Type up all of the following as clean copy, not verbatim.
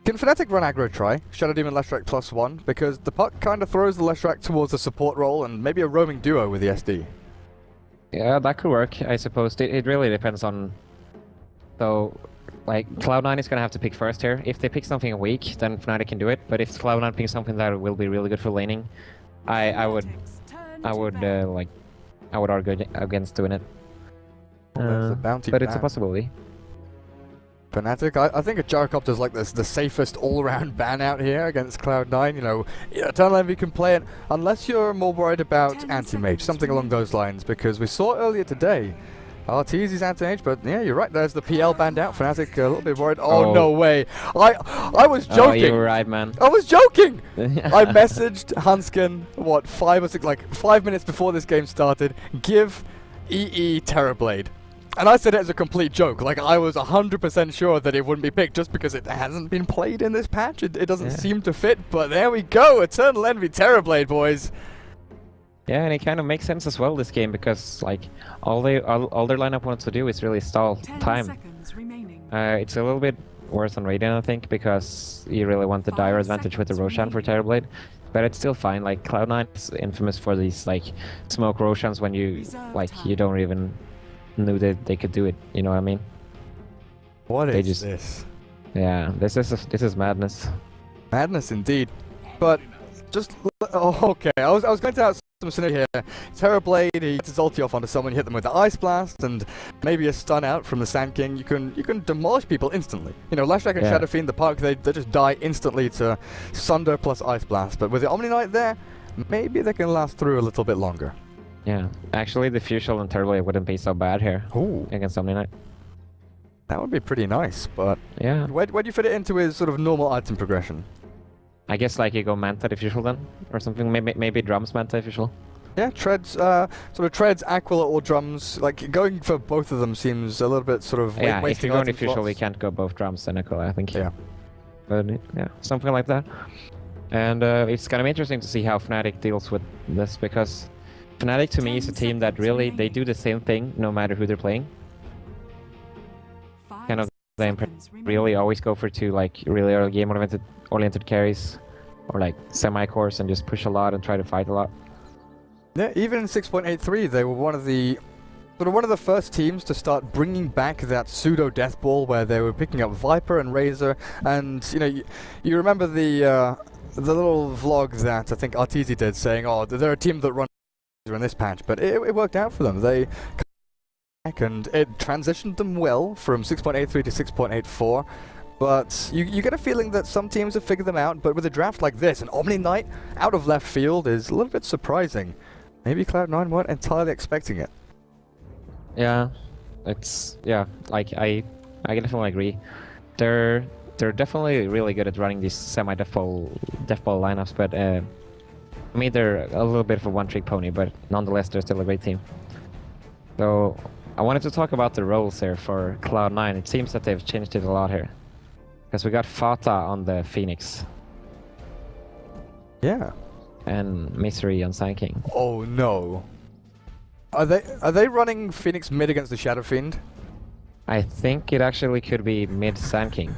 Can Fnatic run aggro try? Shadow Demon Leshrac +1? Because the puck kind of throws the Leshrac towards the support role and maybe a roaming duo with the SD. Yeah, that could work, I suppose. It really depends on... So, like, Cloud9 is gonna have to pick first here. If they pick something weak, then Fnatic can do it. But if Cloud9 picks something that will be really good for laning, I would argue against doing it. There's a bounty but it's a ban. possibility. Fnatic, I think a Gyrocopter's like this, the safest all-round ban out here against Cloud9. You know, Eternal Envy can play it unless you're more worried about anti-mage, something along those lines. Because we saw earlier today, Arteezy's anti-mage, but yeah, you're right. There's the PL banned out. Fnatic a little bit worried. Oh no way! I was joking. Oh, you were right, man. I was joking. I messaged Hanskin what 5 minutes before this game started. Give EE Terrorblade. And I said it as a complete joke, like I was 100% sure that it wouldn't be picked just because it hasn't been played in this patch. It doesn't seem to fit, but there we go, Eternal Envy Terrorblade, boys. Yeah, and it kind of makes sense as well this game because like all their lineup wants to do is really stall time. It's a little bit worse on Radiant, I think, because you really want the dire advantage with the Roshan for Terrorblade. But it's still fine. Like Cloud9 is infamous for these like smoke Roshans when you don't even knew that they could do it. You know what I mean? What is this? Yeah, this is madness. Madness indeed. But just okay. I was going to have some scenario here. Terrorblade, he gets his ulti off onto someone, you hit them with the Ice Blast, and maybe a stun out from the Sand King. You can demolish people instantly. You know, Leshrac and Shadow Fiend, the Park, they just die instantly to Sunder plus Ice Blast. But with the Omni Knight there, maybe they can last through a little bit longer. Yeah, actually the Fusion and Terrorblade wouldn't be so bad here against Omni Knight. That would be pretty nice, but yeah. Where do you fit it into his sort of normal item progression? I guess like you go Manta Diffusal then, or something, maybe Drums Manta Diffusal. Yeah, Treads, sort of Treads, Aquila or Drums, like going for both of them seems a little bit sort of yeah, wasting. if you go Diffusal you can't go both Drums and Aquila, I think. Yeah. But yeah, something like that. And it's gonna be interesting to see how Fnatic deals with this, because Fnatic to me is a team that really, they do the same thing no matter who they're playing. Kind of, they really always go for two like really early game oriented carries, or like semi-cores and just push a lot and try to fight a lot. Yeah, even in 6.83 they were one of the first teams to start bringing back that pseudo death ball where they were picking up Viper and Razor, and you know you remember the little vlog that I think Arteezy did saying, oh, they're a team that runs in this patch, but it worked out for them. They back and it transitioned them well from 6.83 to 6.84. But you get a feeling that some teams have figured them out, but with a draft like this, an Omni Knight out of left field is a little bit surprising. Maybe Cloud9 weren't entirely expecting it. Yeah, like I definitely agree. They're definitely really good at running these semi-death ball lineups, but I mean they're a little bit of a one-trick pony, but nonetheless they're still a great team. So I wanted to talk about the roles here for Cloud9. It seems that they've changed it a lot here. Because we got Fata on the Phoenix. Yeah. And Misery on Sand King. Oh no. Are they running Phoenix mid against the Shadow Fiend? I think it actually could be mid Sand King.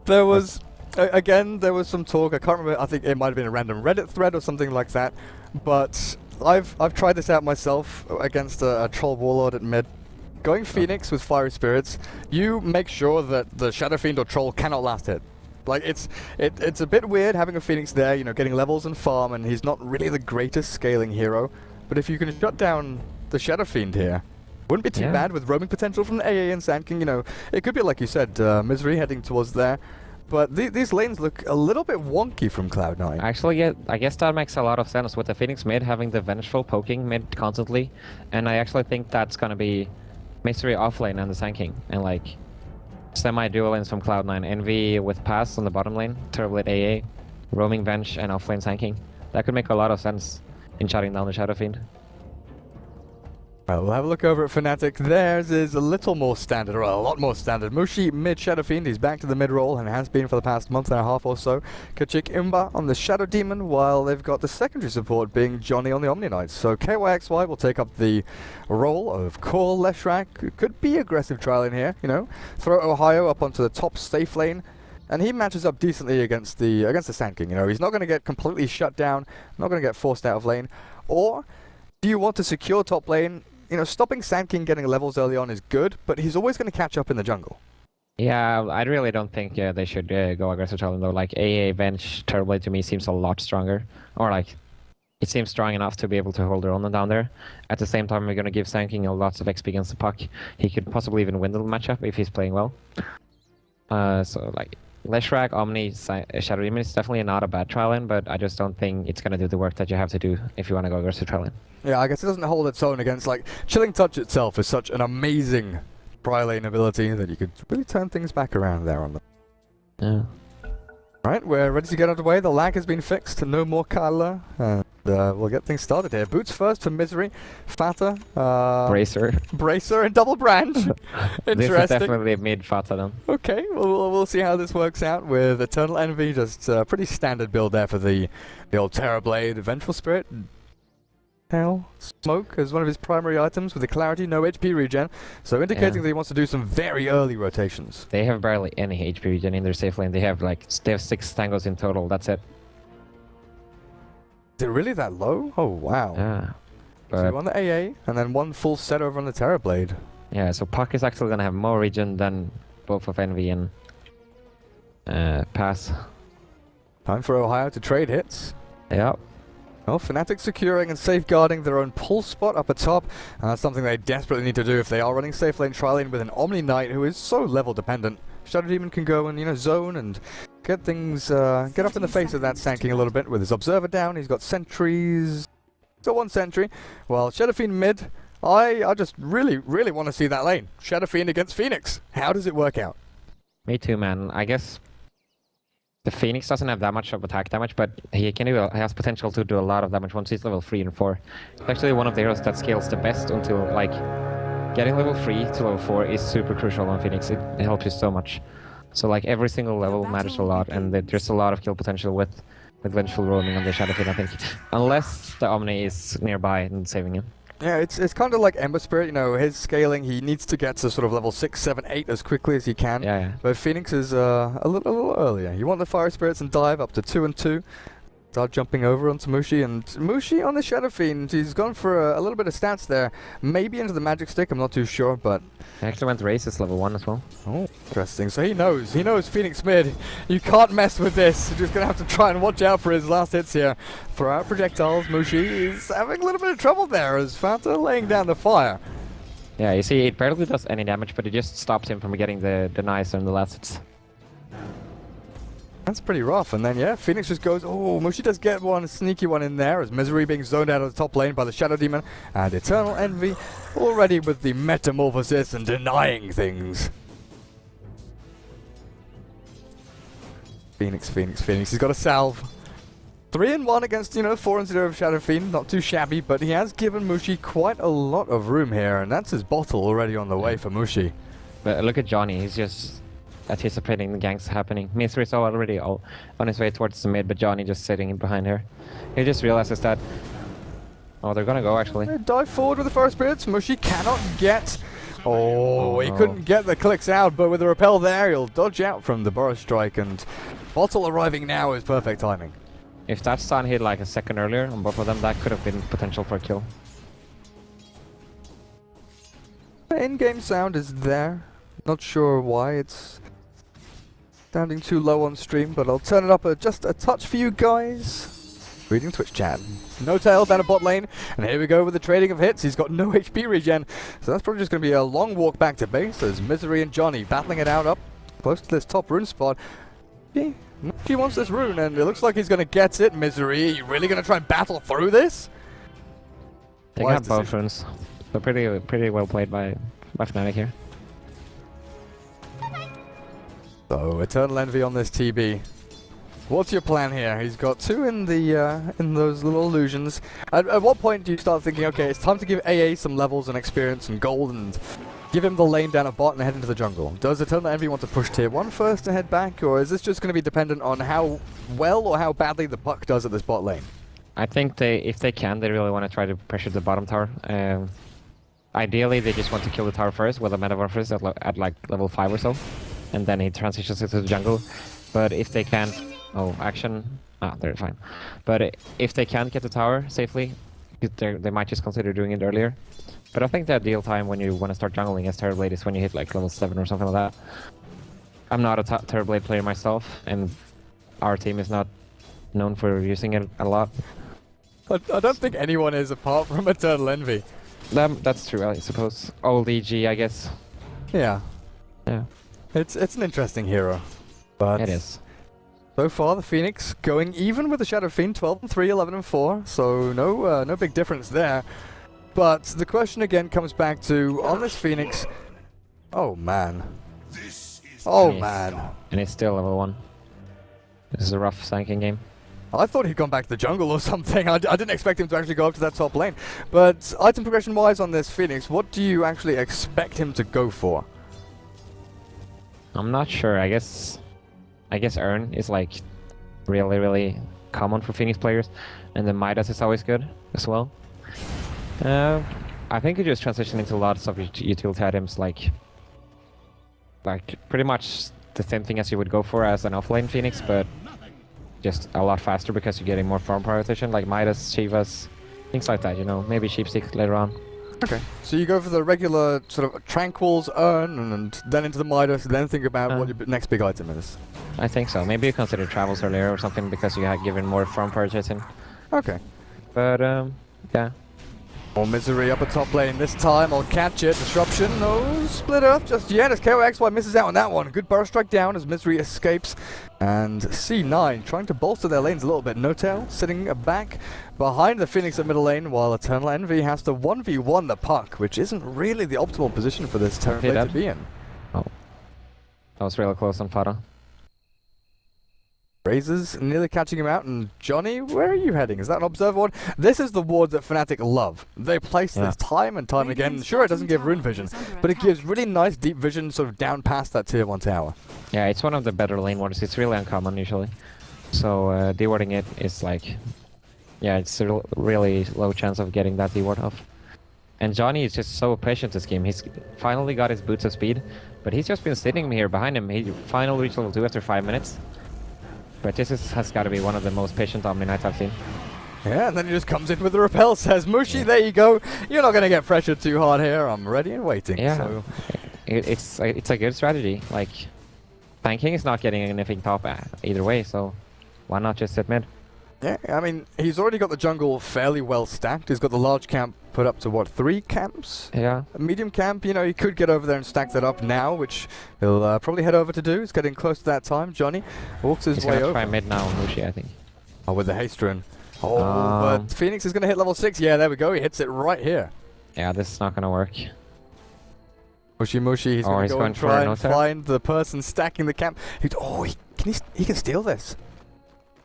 There was again there was some talk, I can't remember, I think it might have been a random Reddit thread or something like that. But I've tried this out myself against a troll warlord at mid. Going Phoenix with Fiery Spirits, you make sure that the Shadow Fiend or Troll cannot last hit. Like, it's a bit weird having a Phoenix there, you know, getting levels and farm, and he's not really the greatest scaling hero. But if you can shut down the Shadow Fiend here, wouldn't be too bad with roaming potential from the AA and Sand King. You know, it could be, like you said, Misery heading towards there. But these lanes look a little bit wonky from Cloud9. Actually, yeah, I guess that makes a lot of sense with the Phoenix mid having the Vengeful poking mid constantly. And I actually think that's gonna be Misery offlane and the Sand King, and like semi-dual lanes from Cloud9. Envy with Pass on the bottom lane, Terrorblade AA, roaming Venge and offlane Sand King. That could make a lot of sense in shutting down the Shadow Fiend. Well, we'll have a look over at Fnatic. Theirs is a little more standard, or a lot more standard. Mushi mid Shadow Fiend, he's back to the mid role and has been for the past month and a half or so. Kachik Imba on the Shadow Demon, while they've got the secondary support being Johnny on the Omni Knights. So KYXY will take up the role of core Leshrac, who could be aggressive trial in here, you know. Throw Ohio up onto the top safe lane. And he matches up decently against the Sand King, you know. He's not going to get completely shut down, not going to get forced out of lane. Or do you want to secure top lane? You know, stopping Sand King getting levels early on is good, but he's always going to catch up in the jungle. Yeah, I really don't think they should go aggressive trialing though. Like AA bench Turbo to me seems a lot stronger, or like it seems strong enough to be able to hold their own down there. At the same time, we're going to give Sand King lots of XP against the puck. He could possibly even win the matchup if he's playing well. So like Leshrac, Omni, Shadow Demon is definitely not a bad trial in, but I just don't think it's going to do the work that you have to do if you want to go aggressive trial in. Yeah, I guess it doesn't hold its own against, like, Chilling Touch itself is such an amazing pry lane ability that you could really turn things back around there on them. Yeah. Right, we're ready to get underway. The lag has been fixed. No more Kyler. And we'll get things started here. Boots first for Misery. Fata. Bracer and Double Brand. Interesting. This is definitely mid Fata then. Okay, we'll see how this works out with Eternal Envy. Just a pretty standard build there for the old Terror Blade. Vengeful Spirit. Smoke as one of his primary items with the Clarity, no HP regen, so indicating that he wants to do some very early rotations. They have barely any HP regen in their safe lane. They have 6 tangos in total, that's it. Is it really that low? Oh wow. Yeah. So on the AA, and then one full set over on the Terror Blade. Yeah, so Puck is actually gonna have more regen than both of Envy and Pass. Time for Ohio to trade hits. Yep. Well, Fnatic securing and safeguarding their own pull spot up atop, and that's something they desperately need to do if they are running safe lane trialing with an Omni Knight who is so level dependent. Shadow Demon can go and, you know, zone and get things, get up in the face of that Sand King a little bit with his Observer down. He's got sentries, so one sentry. Well, Shadow Fiend mid, I just really want to see that lane. Shadow Fiend against Phoenix. How does it work out? Me too, man. I guess the Phoenix doesn't have that much of attack damage, but he has potential to do a lot of damage once he's level 3 and 4. It's actually one of the heroes that scales the best until, like, getting level 3 to level 4 is super crucial on Phoenix. It helps you so much. So, like, every single level matters a lot, and there's a lot of kill potential with Vengeful Roaming on the Shadow Fiend, I think. Unless the Omni is nearby and saving him. Yeah, it's kind of like Ember Spirit, you know, his scaling, he needs to get to sort of level 6, 7, 8 as quickly as he can. Yeah. But Phoenix is a little earlier. You want the Fire Spirits and dive up to 2 and 2. Start jumping over onto Mushi, and Mushi on the Shadow Fiend, he's gone for a little bit of stats there. Maybe into the Magic Stick, I'm not too sure, but... He actually went Races level 1 as well. Oh, interesting. So he knows Phoenix mid. You can't mess with this. You're just going to have to try and watch out for his last hits here. Throw out projectiles. Mushi is having a little bit of trouble there as Fanta laying down the fire. Yeah, you see, it barely does any damage, but it just stops him from getting the denies on the last hits. That's pretty rough, and then yeah, Phoenix just goes, oh, Mushi does get one sneaky one in there as Misery being zoned out of the top lane by the Shadow Demon, and Eternal Envy already with the Metamorphosis and denying things. Phoenix, he's got a salve. 3-1 against, you know, 4-0 of Shadow Fiend, not too shabby, but he has given Mushi quite a lot of room here, and that's his bottle already on the way for Mushi. But look at Johnny, he's just anticipating the ganks happening. Misery is already on his way towards the mid, but Johnny just sitting in behind her. He just realizes that... Oh, they're gonna go actually. Dive forward with the Fire Spirits. Mushi cannot get... Oh, he couldn't get the clicks out, but with the repel there, he'll dodge out from the Burrow Strike, and Bottle arriving now is perfect timing. If that stun hit like a second earlier on both of them, that could have been potential for a kill. The in-game sound is there. Not sure why it's sounding too low on stream, but I'll turn it up just a touch for you guys. Reading Twitch chat. No tail down a bot lane, and here we go with the trading of hits. He's got no HP regen, so that's probably just going to be a long walk back to base as Misery and Johnny battling it out up close to this top rune spot. He wants this rune, and it looks like he's going to get it. Misery, are you really going to try and battle through this? They got both runes. So pretty well played by Fnatic here. So, Eternal Envy on this TB. What's your plan here? He's got 2 in the in those little illusions. At what point do you start thinking, okay, it's time to give AA some levels and experience and gold and give him the lane down a bot and head into the jungle? Does Eternal Envy want to push tier 1 first and head back, or is this just going to be dependent on how well or how badly the puck does at this bot lane? I think if they can, they really want to try to pressure the bottom tower. Ideally, they just want to kill the tower first with a Metamorphosis at like level 5 or so, and then he transitions into the jungle. But if they can't, they're fine. But if they can't get the tower safely, they might just consider doing it earlier. But I think the ideal time when you want to start jungling as Terrorblade is when you hit like level 7 or something like that. I'm not a Terrorblade player myself, and our team is not known for using it a lot. I don't think anyone is apart from Eternal Envy. That's true, I suppose. Old EG, I guess. Yeah. Yeah. It's an interesting hero. But it is. So far, the Phoenix going even with the Shadow Fiend, 12-3, 11-4. So no big difference there. But the question again comes back to, on this Phoenix... Oh, man. Oh, man. And it's still level 1. This is a rough Sanking game. I thought he'd gone back to the jungle or something. I didn't expect him to actually go up to that top lane. But item progression-wise on this Phoenix, what do you actually expect him to go for? I'm not sure. I guess Urn is like really common for Phoenix players, and the Midas is always good as well. I think you just transition into lots of utility items like pretty much the same thing as you would go for as an offlane Phoenix, but just a lot faster because you're getting more farm prioritization, like Midas, Shivas, things like that, you know, maybe Sheepstick later on. Okay, so you go for the regular sort of Tranquils, Urn, and then into the Midas, and then think about what your next big item is. I think so. Maybe you consider Travels earlier or something because you had given more farm prioritization. Okay. But, yeah. More Misery up a top lane this time. I'll catch it. Disruption. No split up just yet as KOXY misses out on that one. Good burst strike down as Misery escapes. And C9 trying to bolster their lanes a little bit. No-Tail sitting back behind the Phoenix at middle lane while Eternal Envy has to 1v1 the puck, which isn't really the optimal position for this Terrorblade to be in. Oh. That was really close on Fada. Razors nearly catching him out, and Johnny, where are you heading? Is that an Observer ward? This is the ward that Fnatic love. They place this time and time again. Sure, it doesn't give rune vision, but it gives really nice deep vision sort of down past that tier 1 tower. Yeah, it's one of the better lane wards. It's really uncommon usually. So dewarding it is like, yeah, it's a really low chance of getting that deward off. And Johnny is just so patient this game. He's finally got his boots of speed, but he's just been sitting here behind him. He finally reached level 2 after 5 minutes. But this has got to be one of the most patient Omni Knights I've seen. Yeah, and then he just comes in with the repel, says, Mushi, there you go. You're not going to get pressured too hard here. I'm ready and waiting. Yeah, so. it's a good strategy. Like, tanking is not getting anything top either way, so why not just sit mid? Yeah, I mean, he's already got the jungle fairly well stacked. He's got the large camp put up to, what, 3 camps? Yeah. A medium camp, you know, he could get over there and stack that up now, which he'll probably head over to do. He's getting close to that time. Johnny walks his way over. He's gonna try mid now on Mushi, I think. Oh, with the haste rune. Oh, but Phoenix is gonna hit level 6. Yeah, there we go. He hits it right here. Yeah, this is not gonna work. Mushi, he's gonna go and try and find the person stacking the camp. He can steal this.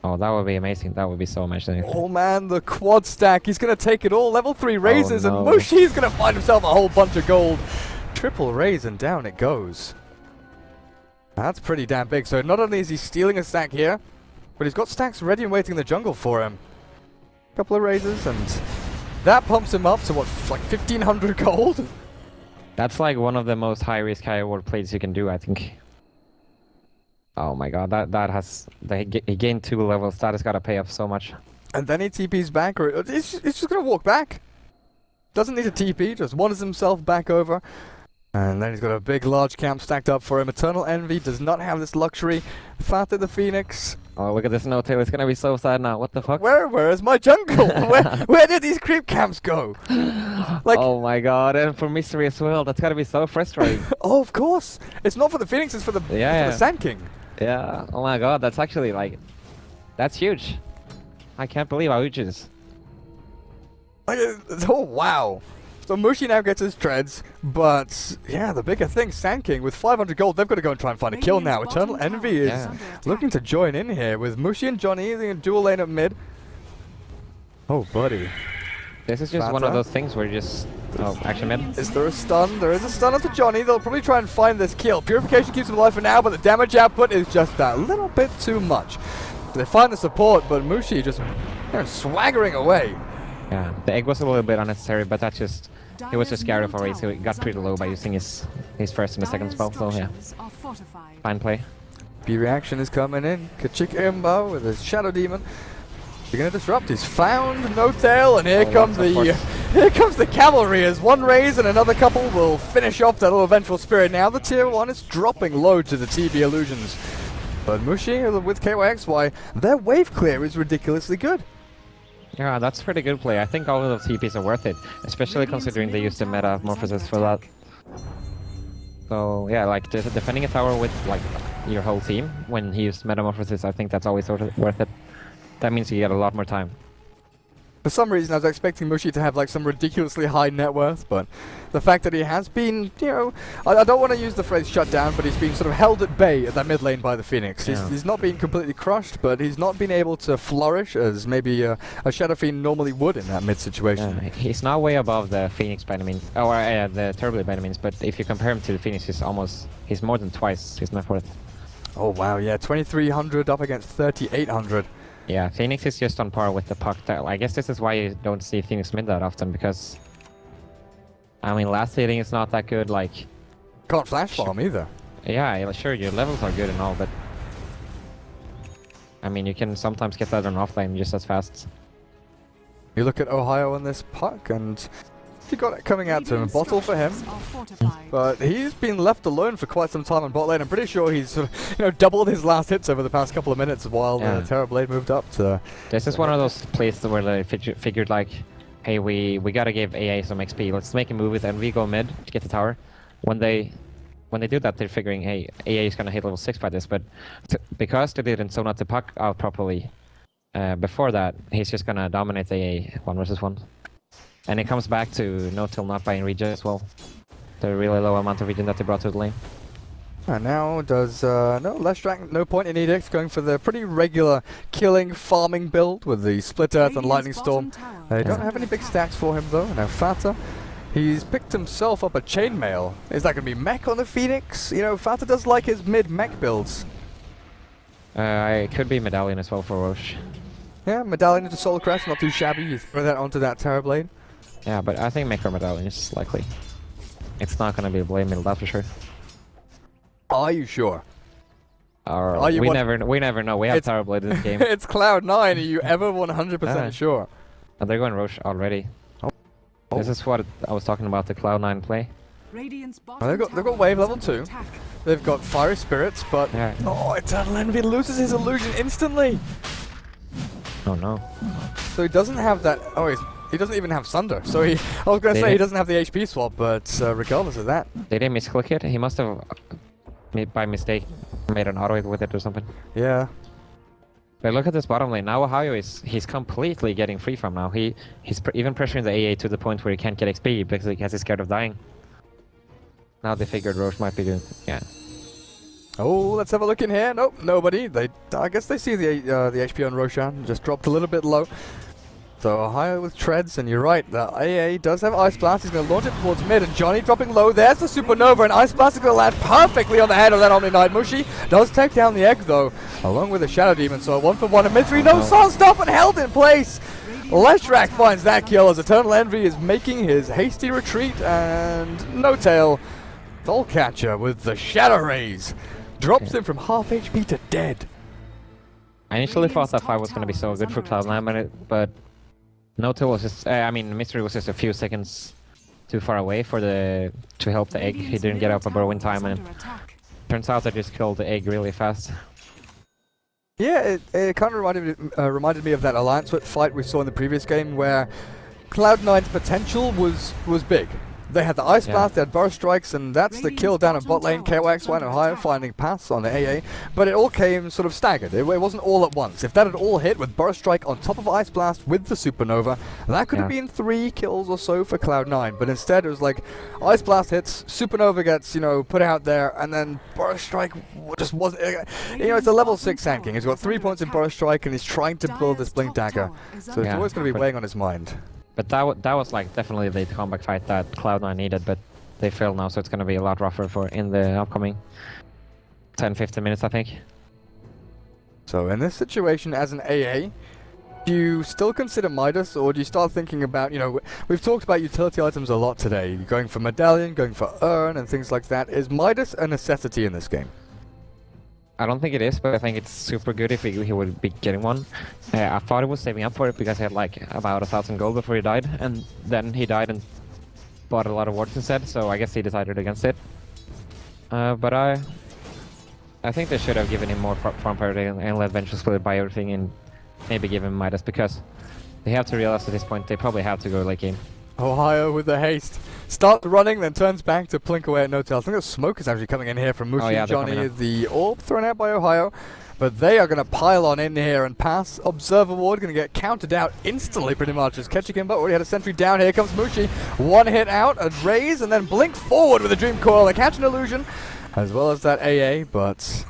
Oh, that would be amazing. That would be so amazing. Oh man, the quad stack. He's going to take it all. Level 3 raises, and Mushi's going to find himself a whole bunch of gold. Triple raise, and down it goes. That's pretty damn big. So not only is he stealing a stack here, but he's got stacks ready and waiting in the jungle for him. Couple of raises, and that pumps him up to, what, like 1,500 gold? That's like one of the most high-risk, high-reward plays you can do, I think. Oh my god, he gained 2 levels. That has got to pay off so much. And then he TP's back, or he's just going to walk back. Doesn't need a TP, just wanders himself back over. And then he's got a big, large camp stacked up for him. Eternal Envy does not have this luxury. Fnatic the Phoenix. Oh, look at this no-tail. It's going to be so sad now. What the fuck? Where is my jungle? where did these creep camps go? Like, oh my god, and for Mystery as well. That's got to be so frustrating. Oh, of course. It's not for the Phoenix, it's for the, the Sand King. Yeah, oh my god, that's actually like, that's huge. I can't believe how huge it is. Oh wow. So Mushi now gets his treads, but yeah, the bigger thing, Sand King with 500 gold, they've got to go and try and find a kill now. Eternal Envy is looking to join in here with Mushi and Johnny in a dual lane at mid. Oh, buddy. This is just one of those things where you just... Oh, actually mid. Is there a stun? There is a stun onto Johnny. They'll probably try and find this kill. Purification keeps him alive for now, but the damage output is just that little bit too much. They find the support, but Mushi just swaggering away. Yeah, the egg was a little bit unnecessary, but that just... He was just scared of already, so he got pretty low by using his first and the second spell, so yeah. Fine play. B reaction is coming in. Kachik Imba with his Shadow Demon. They're gonna disrupt. He's found No Tail, and here comes the cavalry as one raise and another couple will finish off that little vengeful spirit. Now the tier 1 is dropping low to the TB Illusions. But Mushi with KYXY, their wave clear is ridiculously good. Yeah, that's pretty good play. I think all of those TPs are worth it, especially considering they used the metamorphosis for that. So yeah, like defending a tower with like your whole team when he used metamorphosis, I think that's always sort of worth it. That means you get a lot more time. For some reason, I was expecting Mushi to have like some ridiculously high net worth, but the fact that he has been, you know, I don't want to use the phrase shut down, but he's been sort of held at bay at that mid lane by the Phoenix. Yeah. He's not been completely crushed, but he's not been able to flourish as maybe a Shadow Fiend normally would in that mid situation. Yeah, he's not way above the Phoenix by any means, or the Turbo by any means, but if you compare him to the Phoenix, he's more than twice his net worth. Oh wow, yeah, 2300 up against 3800. Yeah, Phoenix is just on par with the puck. I guess this is why you don't see Phoenix mid that often, because I mean, last hitting is not that good. Like, can't flash bomb either. Yeah, sure, your levels are good and all, but I mean, you can sometimes get that on offlane just as fast. You look at Ohio on this puck, and he got it coming out to him. A bottle for him, but he's been left alone for quite some time on bot lane. I'm pretty sure he's sort of, doubled his last hits over the past couple of minutes while Terrorblade moved up to... This is one of those places where they figured like, hey, we gotta give AA some XP. Let's make a move with Envy, go mid to get the tower. When they do that, they're figuring, hey, AA is gonna hit level 6 by this, but because they didn't zone out the puck out properly before that, he's just gonna dominate AA 1 versus 1. And it comes back to no till not buying regen as well. The really low amount of regen that they brought to the lane. And now does no point in Edict, going for the pretty regular killing farming build with the Split Earth and Lightning Storm. They don't have any big stacks for him though. Now Fata, he's picked himself up a chainmail. Is that going to be mech on the Phoenix? You know, Fata does like his mid mech builds. It could be Medallion as well for Roche. Yeah, Medallion into Soul Crest, not too shabby. You throw that onto that Terrorblade. Yeah, but I think Mech or Medallion is likely. It's not gonna be a Blade middle, that's for sure. Are you sure? We never know. We have Terrorblade in this game. It's Cloud9. Are you ever 100% sure? Oh, they're going Roche already. Oh. This is what I was talking about, the Cloud9 play. They've got wave level 2. They've got Fiery Spirits, but Eternal Envy loses his illusion instantly. Oh no. So he doesn't have that. He doesn't even have Sunder. So I was going to say he doesn't have the HP swap, but regardless of that. They didn't misclick it. He must have, by mistake, made an auto hit with it or something. Yeah. But look at this bottom lane. Now Ohio he's completely getting free from now. He's even pressuring the AA to the point where he can't get XP because he's scared of dying. Now they figured Roche might be doing, Oh, let's have a look in here. Nope, nobody. I guess they see the HP on Roshan. Just dropped a little bit low. So Ohio with treads, and you're right, the AA does have Ice Blast. He's going to launch it towards mid, and Johnny dropping low. There's the Supernova, and Ice Blast is going to land perfectly on the head of that Omni Knight. Mushi does take down the egg, though, along with the Shadow Demon. So 1-for-1 and mid-3. No Sun stop and held in place. Leshrac finds that kill as Eternal Envy is making his hasty retreat, and No Tail, Soulcatcher with the Shadow Rays, drops him from half HP to dead. I initially thought that fight was going to be so good for Cloud9, but No Tail was just, Mystery was just a few seconds too far away to help the egg. He didn't get up a burrow in time, and turns out I just killed the egg really fast. Yeah, it kind of reminded me of that Alliance fight we saw in the previous game, where Cloud9's potential was big. They had the Ice Yeah. Blast, they had Burst Strikes, and that's the kill down in bot lane. KOXY and Ohio finding paths on the AA, but it all came sort of staggered. It wasn't all at once. If that had all hit with Burst Strike on top of Ice Blast with the Supernova, that could have been 3 kills or so for Cloud9. But instead, it was like Ice Blast hits, Supernova gets, you know, put out there, and then Burst Strike just wasn't. You know, it's a level 6 tanking. He's got 3 points in Burst Strike, and he's trying to build this Blink Dagger. So it's always going to be weighing on his mind. But that was like definitely the comeback fight that Cloud9 needed, but they failed now, so it's going to be a lot rougher for in the upcoming 10-15 minutes, I think. So in this situation, as an AA, do you still consider Midas, or do you start thinking about, you know, we've talked about utility items a lot today, going for Medallion, going for Urn, and things like that. Is Midas a necessity in this game? I don't think it is, but I think it's super good if he would be getting one. I thought he was saving up for it because he had like about 1,000 gold before he died, and then he died and bought a lot of wards instead, so I guess he decided against it. But I think they should have given him more farm priority and let Venture Split buy everything and maybe give him Midas, because they have to realize at this point they probably have to go late game. Ohio with the haste. Starts running, then turns back to plink away at no tail. I think the smoke is actually coming in here from Mushi Johnny. The orb thrown out by Ohio. But they are going to pile on in here and pass. Observer Ward going to get counted out instantly pretty much. As Ketchikin already had a sentry down. Here comes Mushi. One hit out, a raise, and then blink forward with a Dream Coil. They catch an illusion, as well as that AA, but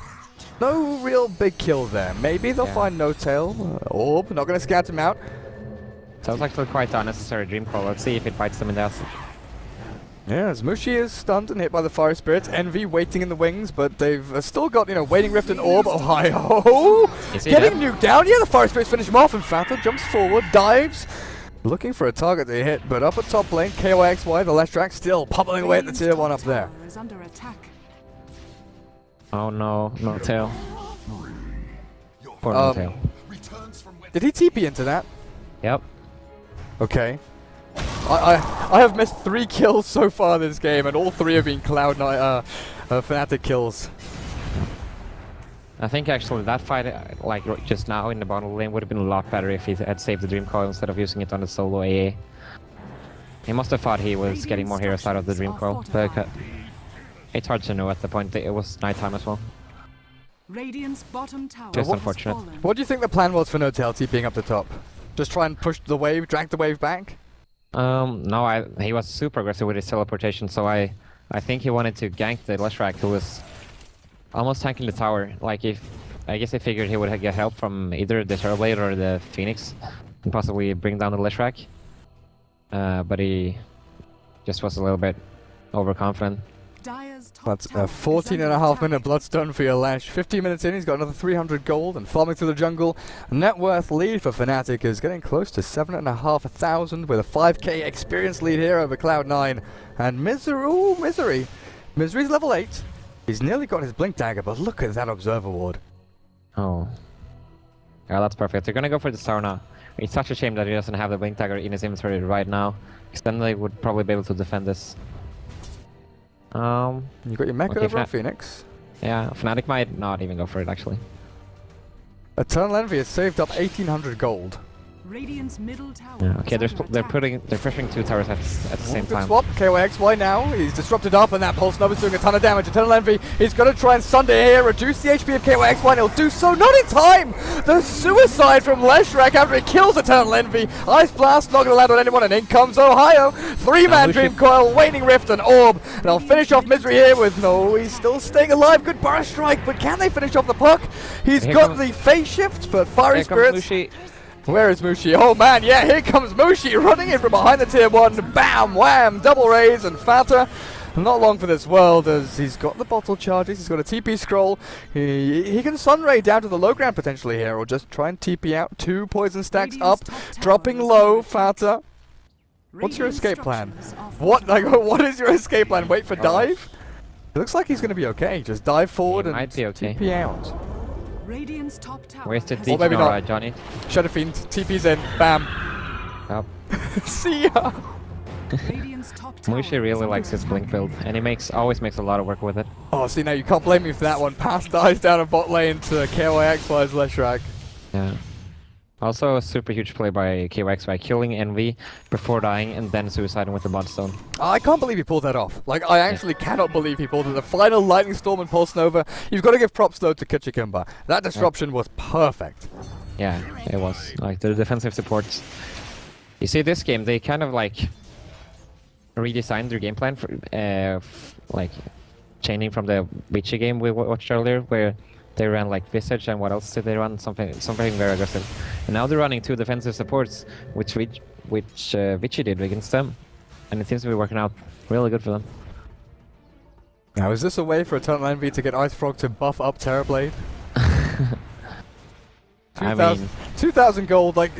no real big kill there. Maybe they'll find no tail. Orb, not going to scout him out. Sounds like quite unnecessary Dream Coil. Let's see if it bites them in the ass. Yeah, as Mushi is stunned and hit by the Fire Spirits. Envy waiting in the wings, but they've still got, you know, Waiting Rift and Orb. Ohio getting nuked down. Yeah, the Fire Spirits finish him off, and Fata jumps forward, dives, looking for a target to hit, but up at top lane, KOXY, the Leshrac, still pummeling away at the tier 1 up there. Oh no, no tail. Poor no tail. Did he TP into that? Yep. Okay. I have missed 3 kills so far this game, and all 3 have been Cloud9 Fnatic kills. I think actually that fight, like just now in the bottom lane, would have been a lot better if he had saved the Dream Coil instead of using it on the solo AA. He must have thought he was getting more heroes out of the Dream Coil, but it's hard to know at the point. It was nighttime as well. Radiant's bottom tower Just unfortunate. What do you think the plan was for No-Tail TPing up the top? Just try and push the wave, drag the wave back? No, he was super aggressive with his teleportation, so I think he wanted to gank the Leshrac, who was almost tanking the tower. Like, I guess he figured he would get help from either the Terrorblade or the Phoenix, and possibly bring down the Leshrac. But he just was a little bit overconfident. That's a 14.5 minute Bloodstone for your Lash. 15 minutes in, he's got another 300 gold and farming through the jungle. Net worth lead for Fnatic is getting close to 7,500 with a 5k experience lead here over Cloud9. And Misery's level 8. He's nearly got his Blink Dagger, but look at that Observer Ward. Oh. Yeah, that's perfect. They're gonna go for the tower now. It's such a shame that he doesn't have the Blink Dagger in his inventory right now, because then they would probably be able to defend this. You got your Mecha over on Phoenix. Yeah, Fnatic might not even go for it actually. Eternal Envy has saved up 1,800 gold. Radiant's middle tower. Yeah, okay, they're pushing 2 towers at the same Good time. swap, KOXY now, he's disrupted up and that Pulse Nova's doing a ton of damage. Eternal Envy, he's going to try and Sunday here, reduce the HP of KOXY, and he'll do so, not in time! The suicide from Leshrac after he kills Eternal Envy. Ice Blast, not going to land on anyone, and in comes Ohio. 3-man Dream Coil, Waning Rift and Orb. And I'll finish off Misery here with, no, he's still staying alive, good Burst Strike, but can they finish off the puck? He's got the Phase Shift, but Fiery Spirits... Where is Mushi? Oh man, yeah, here comes Mushi running in from behind the tier 1. Bam, wham, double raise, and Fata. Not long for this world as he's got the bottle charges, he's got a TP scroll. He can Sunray down to the low ground potentially here, or just try and TP out. 2 poison stacks up, dropping low, Fata. What's your escape plan? What is your escape plan? Wait for dive? It looks like he's going to be okay. Just dive forward and TP out. Radiant's top tower. Wasted or maybe not. Johnny. Shadow Fiend, TP's in, bam. Yep. See ya! Mushi really likes his blink build, and he always makes a lot of work with it. Oh, see, now you can't blame me for that one. Pass dies down a bot lane to KOXY's Leshrac. Yeah. Also, a super huge play by KYX by killing Envy before dying and then suiciding with the Mod Stone. I can't believe he pulled that off. Like, I actually cannot believe he pulled it. The final Lightning Storm and Pulse Nova. You've got to give props, though, to Kitchikimba. That disruption was perfect. Yeah, it was. Like, the defensive support. You see, this game, they kind of, like, redesigned their game plan for, like, changing from the Witchy game we watched earlier, where they ran like Visage, and what else did they run? Something very aggressive. And now they're running 2 defensive supports, which Vichy did against them, and it seems to be working out really good for them. Now, is this a way for Eternal Envy to get Ice Frog to buff up Terrorblade? I mean, 2,000 gold. Like,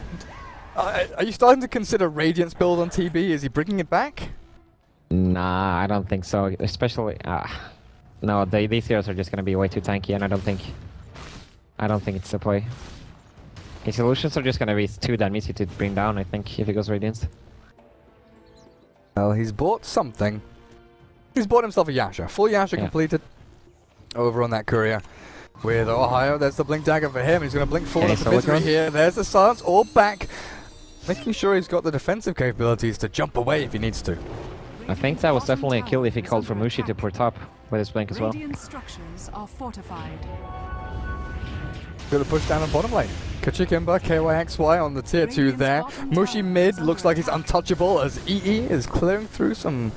are you starting to consider Radiant's build on TB? Is he bringing it back? nah, I don't think so. Especially, no, these heroes are just gonna be way too tanky, and I don't think it's the play. His solutions are just gonna be too damn easy to bring down, I think, if he goes Radiance. Well, he's bought something. He's bought himself a Yasha. Full Yasha completed. Over on that courier. With Ohio, there's the Blink Dagger for him. He's going to blink forward Okay, on the Misery here. There's the silence, all back. Making sure he's got the defensive capabilities to jump away if he needs to. I think that was definitely a kill if he called for Mushi to port top with his blink as well. Radiant structures are fortified. Gonna push down on bottom lane. Kachikimba, KYXY on the tier 2 there. Mushi mid looks like he's untouchable as EE is clearing through some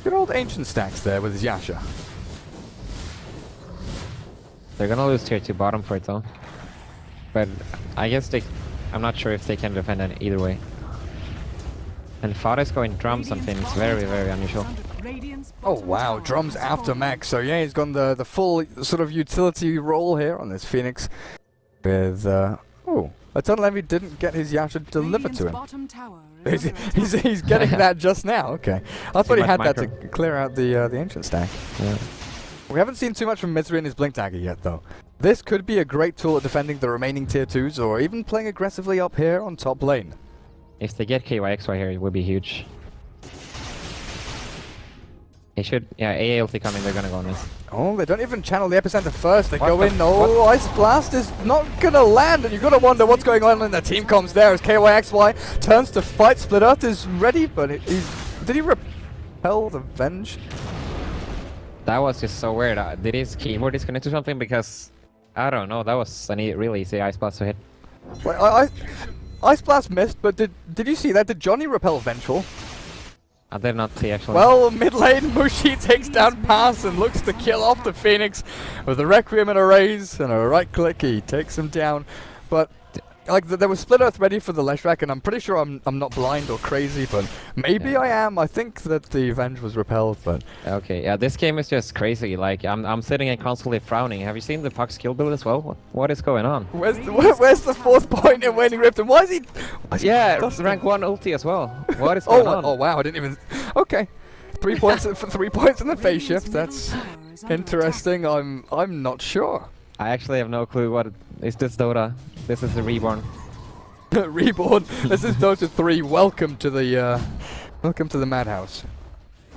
good old ancient stacks there with his Yasha. They're gonna lose tier 2 bottom for it though. But I guess I'm not sure if they can defend it either way. And Fada's going drums on Finn, it's very unusual. Oh wow, drums after mech. So yeah, he's gone the full sort of utility role here on this Phoenix. With oh, Eternal Envy didn't get his Yasha delivered to him. He's getting that just now. Okay, I thought he had that to clear out the ancient stack. Yeah. We haven't seen too much from Misery and his Blink Dagger yet, though. This could be a great tool at defending the remaining tier 2s, or even playing aggressively up here on top lane. If they get KYXY here, it would be huge. They should, yeah, AA ulti coming, they're gonna go on this. Oh, they don't even channel the epicenter first. They go in. What? Ice Blast is not gonna land, and you've got to wonder what's going on in the team comms there as KYXY turns to fight. Split Earth is ready, but did he repel the Venge? That was just so weird. Did his keyboard disconnect or something? Because, I don't know, that was a really easy Ice Blast to hit. Wait, Ice Blast missed, but did you see that? Did Johnny repel Vengeful? I did not see actually. Well, mid lane, Mushi takes down Pass and looks to kill off the Phoenix with a Requiem and a raise and a right click. He takes him down, but like there was Split Earth ready for the Leshrac, and I'm pretty sure I'm not blind or crazy, but maybe I am. I think that the Venge was repelled, but okay, yeah, this game is just crazy. Like I'm sitting and constantly frowning. Have you seen the Puck skill build as well? What is going on? Where's the 4th point in Waning Rift, and why is he yeah, rank 1 ulti as well. What is going on? Oh wow, I didn't even. Okay, 3 points for 3 points in the phase shift. That's interesting. I'm not sure. I actually have no clue what is this Dota. This is the Reborn. Reborn. This is Dota 3. Welcome to the madhouse.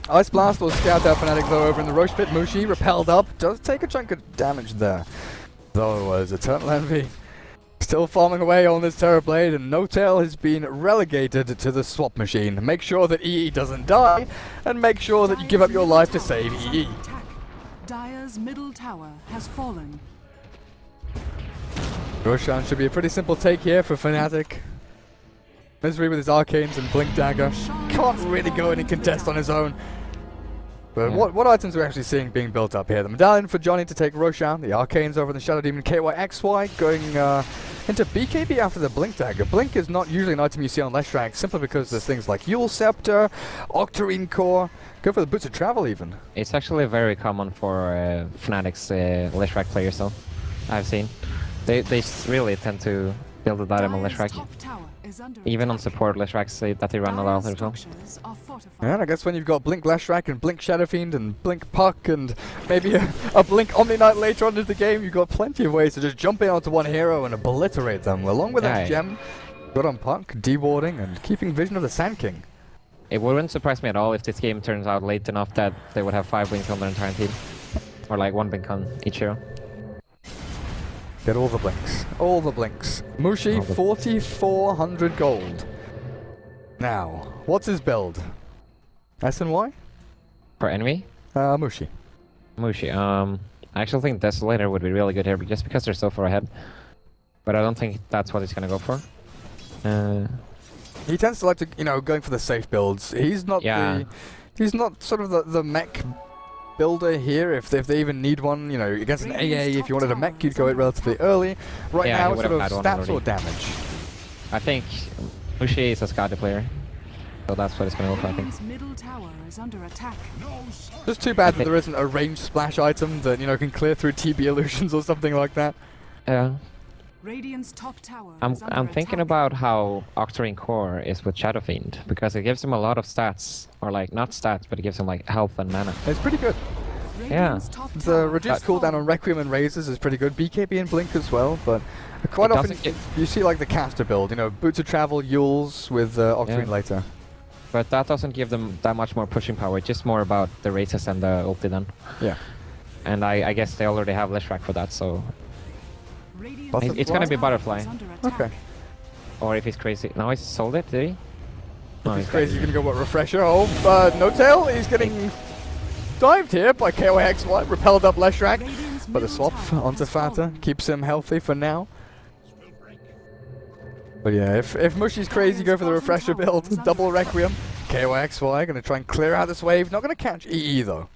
Ice Blast will scout out Fnatic though over in the Roche pit. Mushi repelled up. Does take a chunk of damage there. Though as Eternal Envy still farming away on this Terrorblade, and No Tail has been relegated to the swap machine. Make sure that EE doesn't die, and make sure that you give up your life to save EE. Dire's middle tower has fallen. Roshan should be a pretty simple take here for Fnatic. Misery with his Arcanes and Blink Dagger. Can't really go in and contest on his own. But what items are we actually seeing being built up here? The Medallion for Johnny to take Roshan, the Arcanes over the Shadow Demon KYXY going into BKB after the Blink Dagger. Blink is not usually an item you see on Leshrac simply because there's things like Yule Scepter, Octarine Core, go for the Boots of Travel even. It's actually very common for Fnatic's Leshrac players though, I've seen. They really tend to build a item on Leshrac. Even on support Leshrac that they run a lot as well. Yeah, and I guess when you've got Blink Leshrac and Blink Shadow Fiend and Blink Puck and maybe a Blink Omni Knight later on into the game, you've got plenty of ways to just jump in onto one hero and obliterate them. Along with that gem, got on Puck, dewarding and keeping vision of the Sand King. It wouldn't surprise me at all if this game turns out late enough that they would have 5 blinks on their entire team. Or like 1 blink on each hero. Get all the blinks. All the blinks. Mushi, 4,400 gold. Now, what's his build? S and Y? For enemy? Mushi. Mushi. I actually think Desolator would be really good here, just because they're so far ahead. But I don't think that's what he's gonna go for. He tends to like to, you know, going for the safe builds. He's not he's not sort of the mech builder here. If they even need one, you know, against an AA, if you wanted a mech, you'd go it relatively early. Right now, it's sort of stats or damage. I think Mushi is a Skadi player, so that's what it's gonna go for. I think. Middle tower is under attack. Just too bad that there isn't a ranged splash item that, you know, can clear through TB illusions or something like that. Yeah. Radiant's top tower I'm thinking about how Octarine Core is with Shadow Fiend, because it gives him a lot of stats, or like not stats, but it gives him like health and mana. It's pretty good. Yeah. The reduced cooldown on Requiem and Razors is pretty good. BKB and Blink as well, but quite often you see like the caster build, you know, Boots of Travel, Yules with Octarine later. But that doesn't give them that much more pushing power, it's just more about the Razors and the ulti then. Yeah. And I guess they already have Leshrac for that, so... It's gonna be Butterfly. Okay. Or if he's crazy. No, he's sold it, did he? No, he's crazy, he's gonna go what, Refresher? Oh, No Tail, he's getting dived here by KOXY, repelled up Leshrac, but the swap onto Fata keeps him healthy for now. But yeah, if Mushi's crazy, go for the Refresher build, double Requiem. KOXY gonna try and clear out this wave, not gonna catch EE though.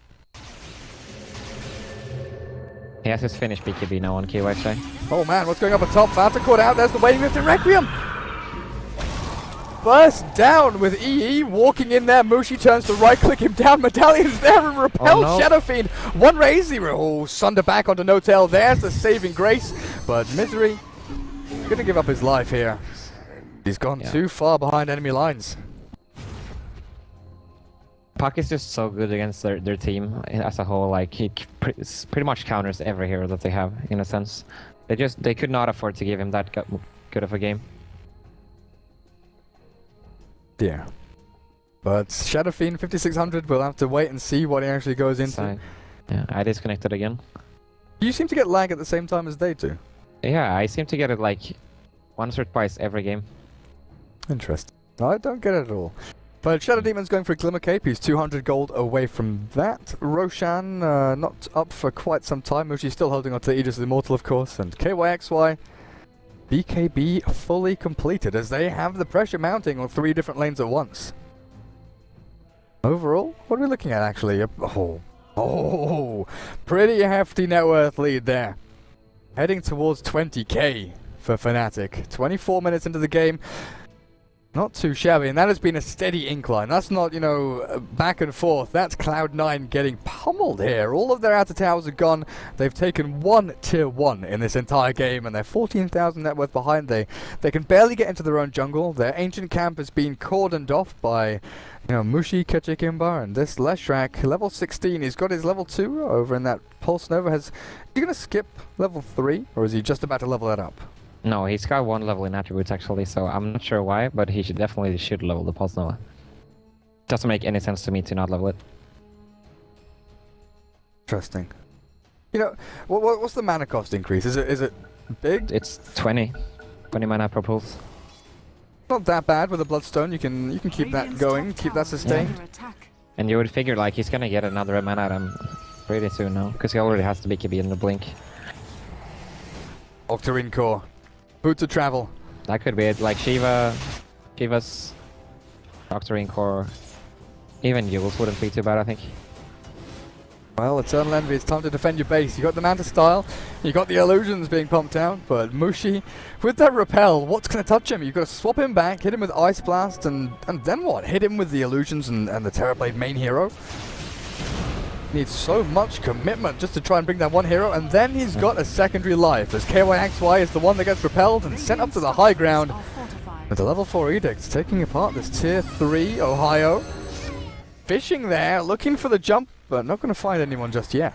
He has his finished BKB now on KYC. Oh man, what's going up on top? Fata caught out, there's the wave lift in Requiem! Burst down with EE, walking in there, Mushi turns to right click him down, Medallion's there and repels Shadow Fiend. One raise, Sunder back onto No Tail, there's the saving grace, but Misery gonna give up his life here. He's gone too far behind enemy lines. Puck is just so good against their team as a whole. Like he pretty much counters every hero that they have in a sense. They could not afford to give him that good of a game. Yeah, but Shadow Fiend 5600. We'll have to wait and see what he actually goes into. Yeah, I disconnected again. You seem to get lag at the same time as they do. Yeah, I seem to get it like once or twice every game. Interesting. I don't get it at all. But Shadow Demon's going for a Glimmer Cape. He's 200 gold away from that. Roshan not up for quite some time. Mushi's still holding on to Aegis of the Immortal, of course. And KYXY, BKB fully completed as they have the pressure mounting on 3 different lanes at once. Overall, what are we looking at actually? Oh, pretty hefty net worth lead there. Heading towards 20k for Fnatic. 24 minutes into the game. Not too shabby, and that has been a steady incline. That's not, you know, back and forth. That's Cloud9 getting pummeled here. All of their outer towers are gone. They've taken 1 tier 1 in this entire game, and they're 14,000 net worth behind. They can barely get into their own jungle. Their ancient camp has been cordoned off by, you know, Mushi, Kachikimba, and this Leshrac, level 16. He's got his level 2 over in that Pulse Nova. Is he going to skip level 3, or is he just about to level that up? No, he's got 1 level in attributes actually, so I'm not sure why, but he definitely should level the Pulse Nova. Doesn't make any sense to me to not level it. Interesting. You know, what's the mana cost increase? Is it big? It's 20 mana per pulse. Not that bad with a Bloodstone. You can keep that going, keep that sustained. Yeah. And you would figure like he's gonna get another mana item pretty soon now, because he already has the BKB in the blink. Octarine Core. Boots of Travel. That could be it, like Shiva's Octarine Core, even Yules wouldn't be too bad, I think. Well, Eternal Envy, it's time to defend your base. You got the Manta style, you got the illusions being pumped out, but Mushi, with that repel, what's going to touch him? You've got to swap him back, hit him with Ice Blast, and then what? Hit him with the illusions and the Terrorblade main hero? Needs so much commitment just to try and bring that one hero, and then he's got a secondary life as KYXY is the one that gets repelled and sent up to the high ground with the level 4 edicts taking apart this tier 3 Ohio. Fishing there, looking for the jump, but not going to find anyone just yet.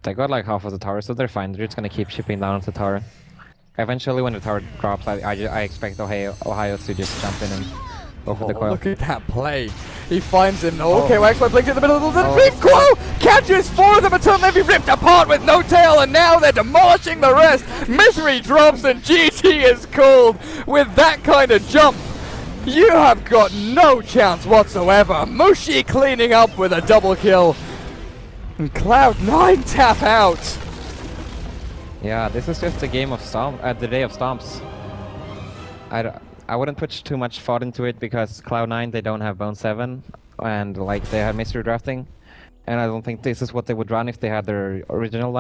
They got like half of the tower, so they're fine. They're just going to keep shipping down to the tower. Eventually when the tower drops, I expect Ohio to just jump in and over the coil. Look at that play. He finds him. Okay, well, X-Boy blinks in the middle of the big coil. Catches 4 of them until they'll be ripped apart with no tail, and now they're demolishing the rest. Misery drops and GT is called. With that kind of jump, you have got no chance whatsoever. Mushi cleaning up with a double kill. And Cloud9 tap out. Yeah, this is just a game of the day of stomps. I wouldn't put too much thought into it because Cloud9, they don't have Bone 7 and like they have mystery drafting, and I don't think this is what they would run if they had their original line.